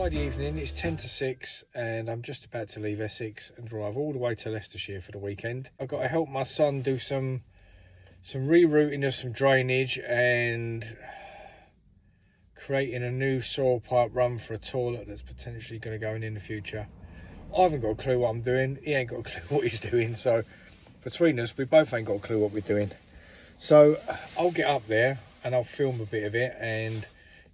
Friday evening, it's 10 to 6 and I'm just about to leave Essex and drive all the way to Leicestershire for the weekend. I've got to help my son do some rerouting of some drainage and creating a new soil pipe run for a toilet that's potentially going to go in the future. I haven't got a clue what I'm doing, he ain't got a clue what he's doing, so between us we both ain't got a clue what we're doing. So I'll get up there and I'll film a bit of it and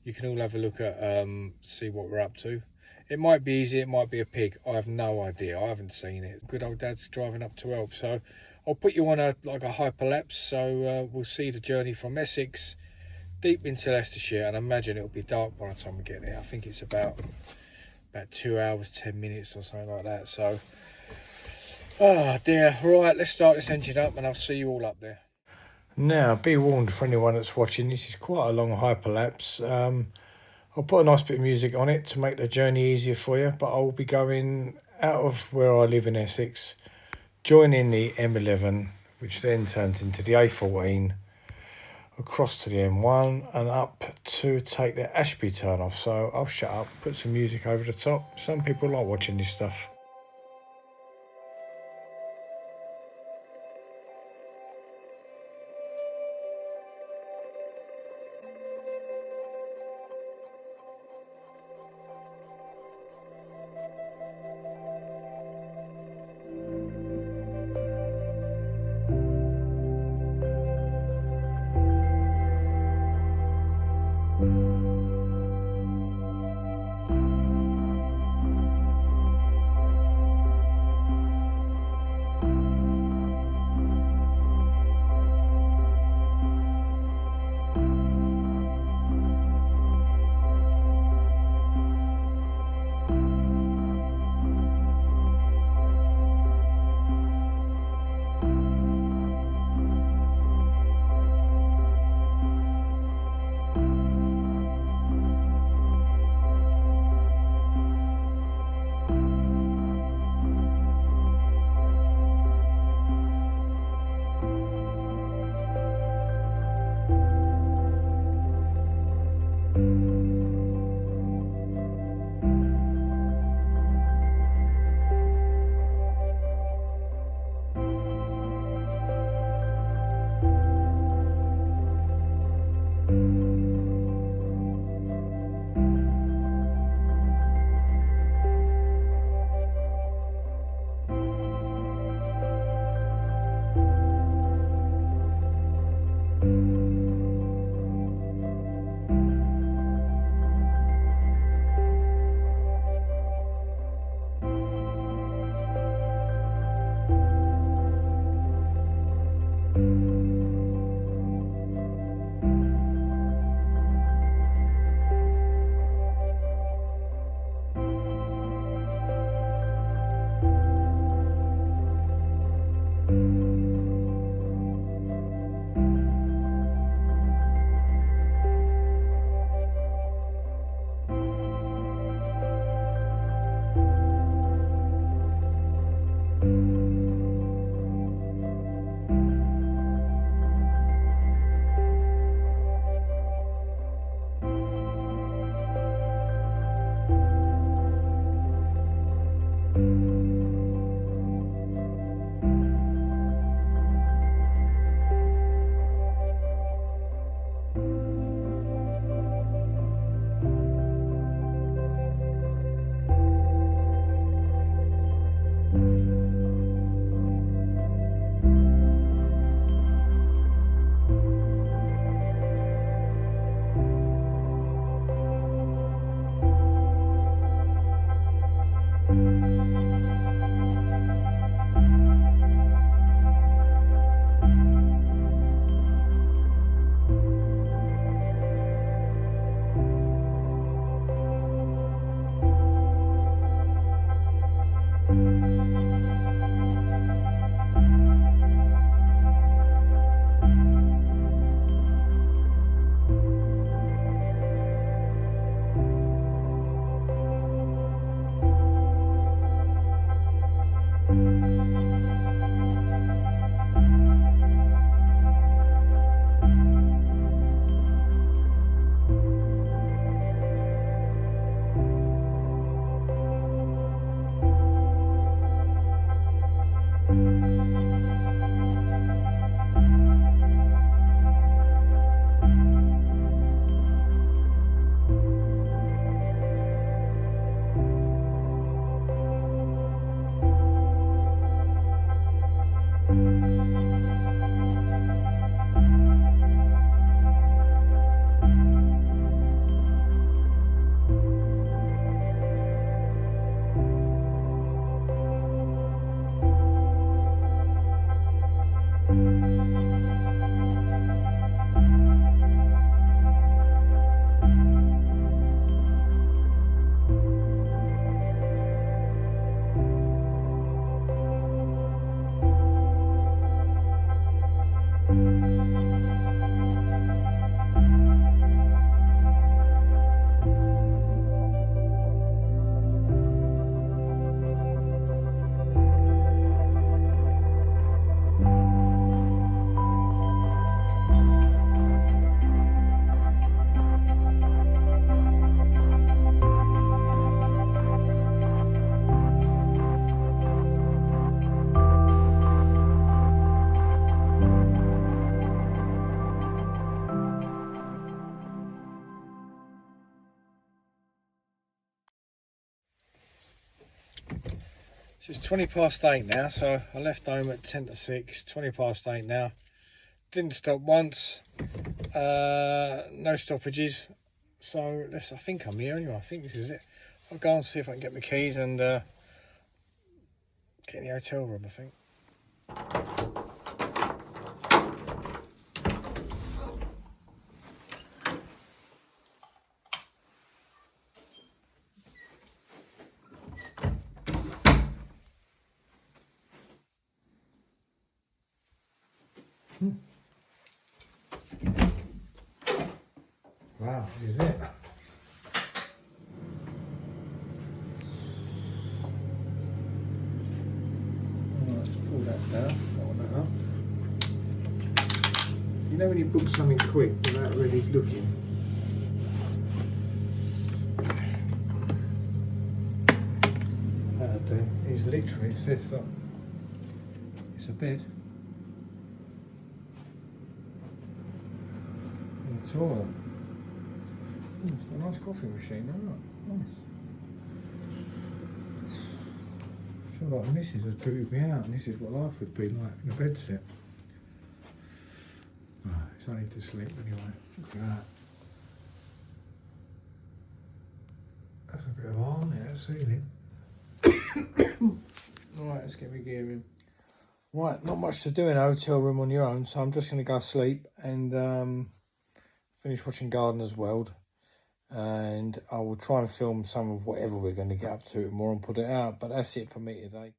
you can all have a look at see what we're up to. It might be easy, it might be a pig, I have no idea, I haven't seen it. Good old dad's driving up to help, so I'll put you on a hyperlapse, so we'll see the journey from Essex deep into Leicestershire, and I imagine it'll be dark by the time we get there. I think it's about 2 hours 10 minutes or something like that. So oh dear. Right, let's start this engine up and I'll see you all up there. Now, be warned for anyone that's watching, this is quite a long hyperlapse. I'll put a nice bit of music on it to make the journey easier for you, but I'll be going out of where I live in Essex, joining the M11, which then turns into the A14, across to the M1 and up to take the Ashby turn off. So I'll shut up, put some music over the top. Some people like watching this stuff. So it's 20 past 8 now, so I left home at 10 to 6, 20 past 8 now. Didn't stop once, no stoppages. So I think I'm here anyway, I think this is it. I'll go and see if I can get my keys and get in the hotel room, I think. Wow, this is it. Let's pull that down. That up. You know when you book something quick without really looking. That'll do. It's literally, it says that it's a bed. And a toilet. It's got a nice coffee machine, isn't it? Nice. I feel like Mrs. has booted me out, and this is what life would be like in a bed set. Oh, it's only to sleep anyway. Look at that. That's a bit of arm there, that ceiling. Right, let's get my gear in. Right, not much to do in a hotel room on your own, so I'm just going to go sleep and finish watching Gardener's World. And I will try and film some of whatever we're going to get up to tomorrow and put it out, but that's it for me today.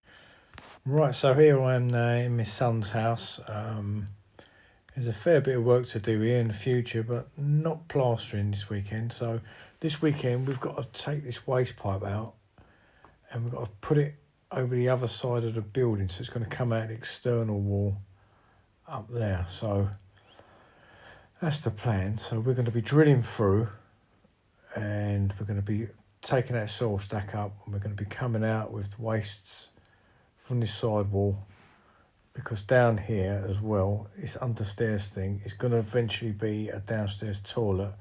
Right, so here I am now in my son's house. There's a fair bit of work to do here in the future, but not plastering this weekend. So this weekend we've got to take this waste pipe out and we've got to put it over the other side of the building, so it's going to come out the external wall up there. So that's the plan. So we're going to be drilling through and we're going to be taking that soil stack up and we're going to be coming out with the wastes from this side wall, because down here as well, this understairs thing is going to eventually be a downstairs toilet,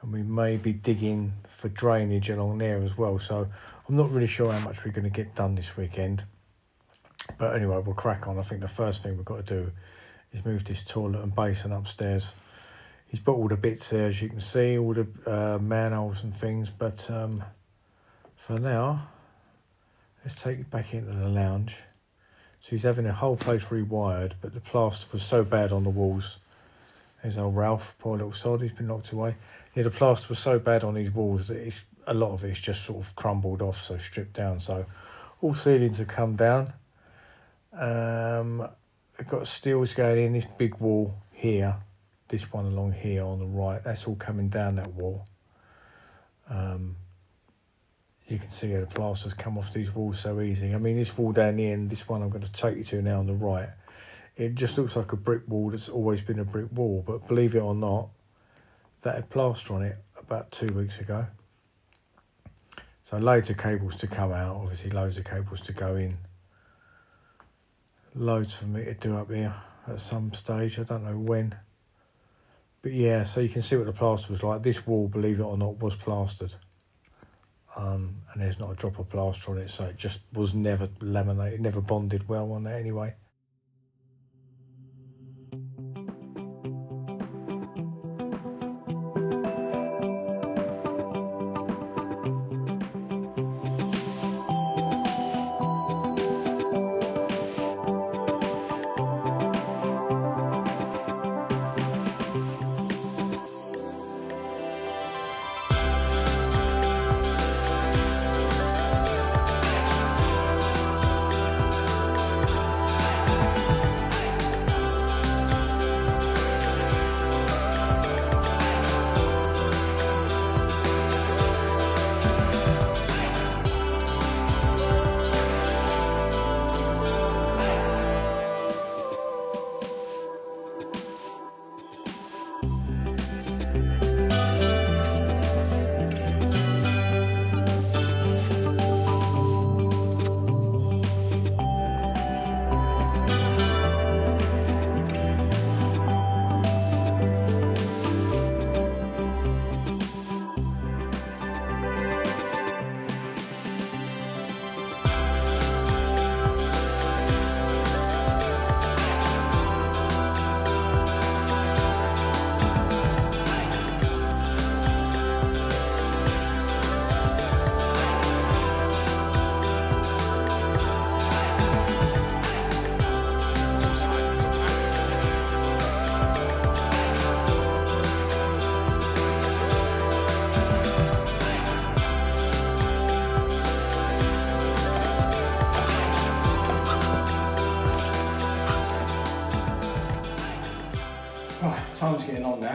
and we may be digging for drainage along there as well. So I'm not really sure how much we're going to get done this weekend, but anyway, we'll crack on. I think the first thing we've got to do is move this toilet and basin upstairs. He's put all the bits there, as you can see, all the manholes and things, but for now, let's take it back into the lounge. So he's having the whole place rewired, but the plaster was so bad on the walls. There's old Ralph, poor little sod, he's been knocked away. Yeah, the plaster was so bad on these walls that a lot of it's just sort of crumbled off, so stripped down. So all ceilings have come down. I've got steels going in this big wall here. This one along here on the right, that's all coming down that wall. You can see how the plaster's come off these walls so easy. I mean, this wall down the end, this one I'm going to take you to now on the right, it just looks like a brick wall that's always been a brick wall, but believe it or not, that had plaster on it about 2 weeks ago. So loads of cables to come out, obviously loads of cables to go in. Loads for me to do up here at some stage, I don't know when. But yeah, so you can see what the plaster was like. This wall, believe it or not, was plastered. And there's not a drop of plaster on it, so it just was never laminated, never bonded well on that anyway.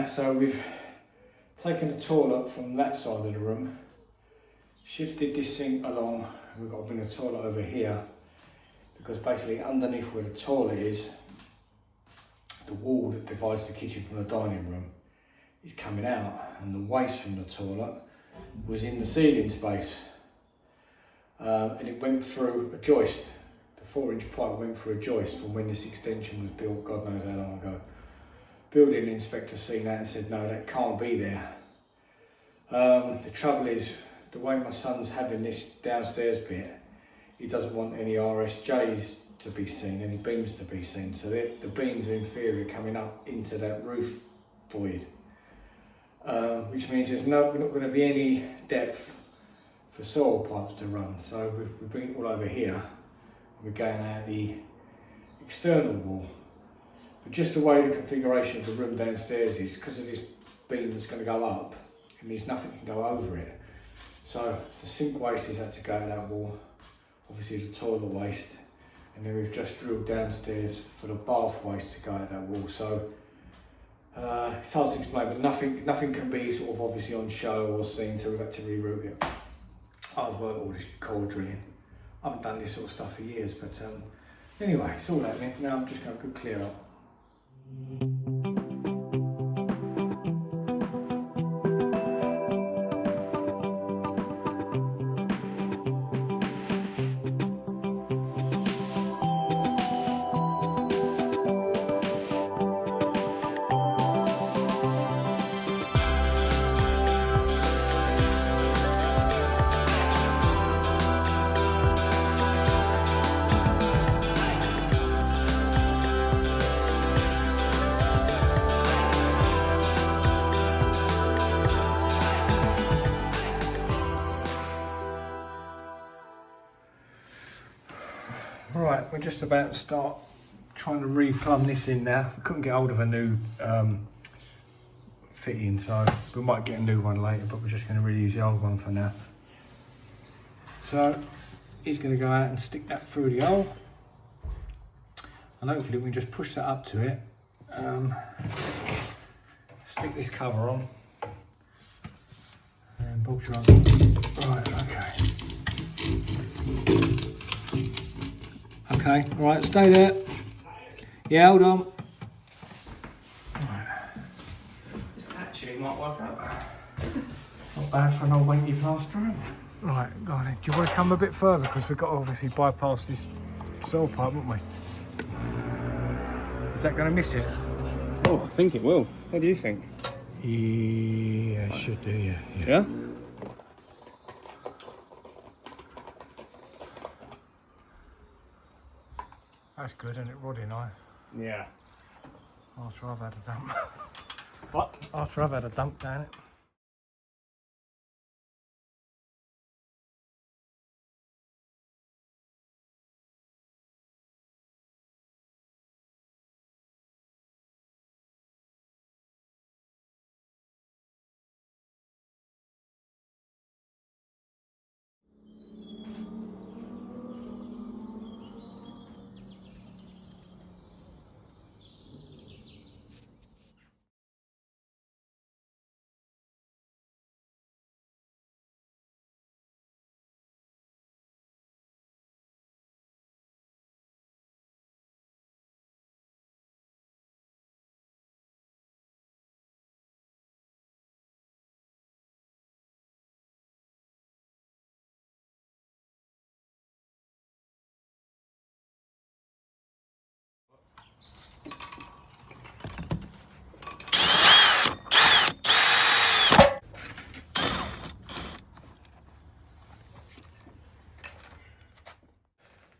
now. So we've taken the toilet from that side of the room, shifted this sink along. We've got to bring the toilet over here because basically underneath where the toilet is, the wall that divides the kitchen from the dining room is coming out, and the waste from the toilet was in the ceiling space, and it went through a joist. The 4-inch pipe went through a joist from when this extension was built, God knows how long ago. Building inspector seen that and said, no, that can't be there. The trouble is, the way my son's having this downstairs bit, he doesn't want any RSJs to be seen, any beams to be seen. So the beams are in theory coming up into that roof void, which means there's not going to be any depth for soil pipes to run. So we bring it all over here, and we're going out the external wall. But just the way the configuration of the room downstairs is, because of this beam that's going to go up, it means nothing can go over it. So the sink waste is had to go to that wall, obviously the toilet waste, and then we've just drilled downstairs for the bath waste to go to that wall. So it's hard to explain, but nothing can be sort of obviously on show or seen, so we've had to reroute it. Hard work, all this core drilling. I haven't done this sort of stuff for years, but anyway, it's all happening. Now I'm just going to go clear up. Right, we're just about to start trying to replumb this in now. We couldn't get hold of a new fitting, so we might get a new one later, but we're just going to reuse the old one for now. So he's going to go out and stick that through the hole, and hopefully we can just push that up to it, stick this cover on, and bolt you up. Right, okay. Okay, alright, stay there. Yeah, hold on. Right. This actually might work out. Not bad for an old wanky plaster room. Right, go on then. Do you want to come a bit further? Because we've got to obviously bypass this soil pipe, haven't we? Is that going to miss it? Oh, I think it will. What do you think? Yeah, it should do, yeah. Yeah? That's good, isn't it? Roddy and I. Yeah. After I've had a dump. What? After I've had a dump down it.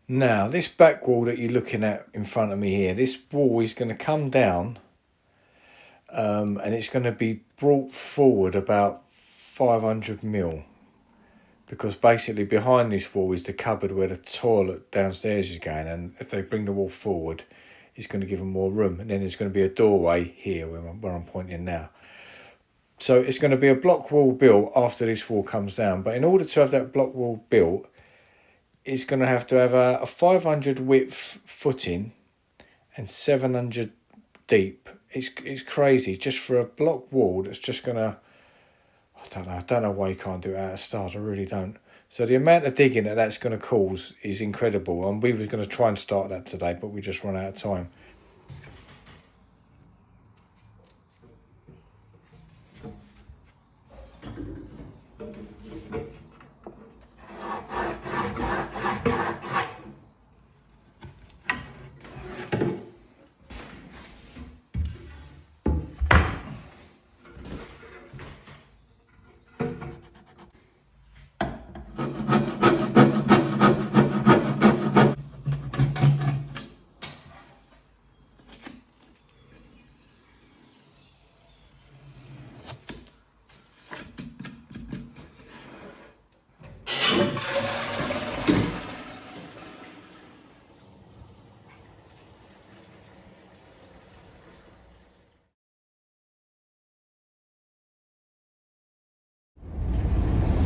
Now, this back wall that you're looking at in front of me here, this wall is going to come down and it's going to be brought forward about 500 mil, because basically behind this wall is the cupboard where the toilet downstairs is going, and if they bring the wall forward, it's going to give them more room. And then there's going to be a doorway here where I'm pointing now. So it's going to be a block wall built after this wall comes down, but in order to have that block wall built, it's going to have a 500 width footing and 700 deep it's crazy. Just for a block wall that's just gonna, I don't know why you can't do it out of start. I really don't. So the amount of digging that's going to cause is incredible. And we were going to try and start that today, but we just run out of time.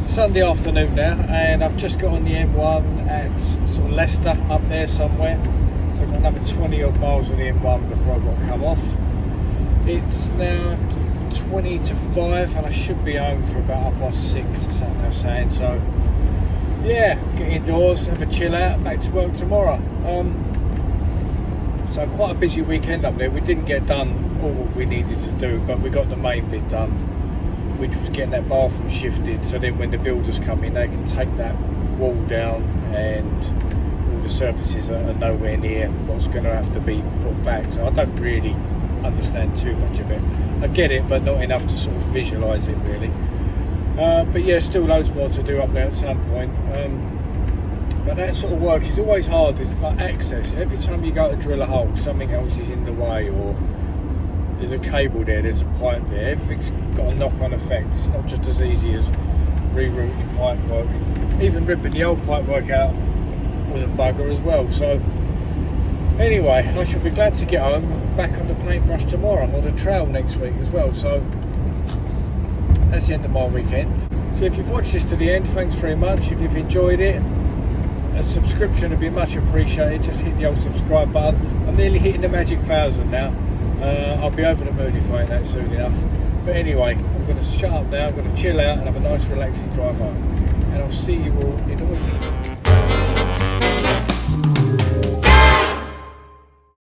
Sunday afternoon now, and I've just got on the M1 at sort of Leicester up there somewhere. So I've got another 20 odd miles on the M1 before I've got to come off. It's now 20 to 5 and I should be home for about 6:30 or something I was saying. So yeah, get indoors, have a chill out, back to work tomorrow. So quite a busy weekend up there. We didn't get done all what we needed to do, but we got the main bit done, which was getting that bathroom shifted, so then when the builders come in they can take that wall down and all the surfaces are nowhere near what's going to have to be put back. So I don't really understand too much of it. I get it, but not enough to sort of visualise it really. But yeah, still loads more to do up there at some point. But that sort of work is always hard. It's like access. Every time you go to drill a hole, something else is in the way, or there's a cable there, there's a pipe there. Everything's got a knock-on effect. It's not just as easy as rerouting pipe work. Even ripping the old pipe work out was a bugger as well. So anyway, I shall be glad to get home and back on the paintbrush tomorrow, or the trail next week as well. So that's the end of my weekend. So if you've watched this to the end, thanks very much. If you've enjoyed it, a subscription would be much appreciated. Just hit the old subscribe button. I'm nearly hitting the magic 1,000 now. I'll be over the moon if I ain't that soon enough. But anyway, I'm going to shut up now. I'm going to chill out and have a nice relaxing drive home. And I'll see you all in a week.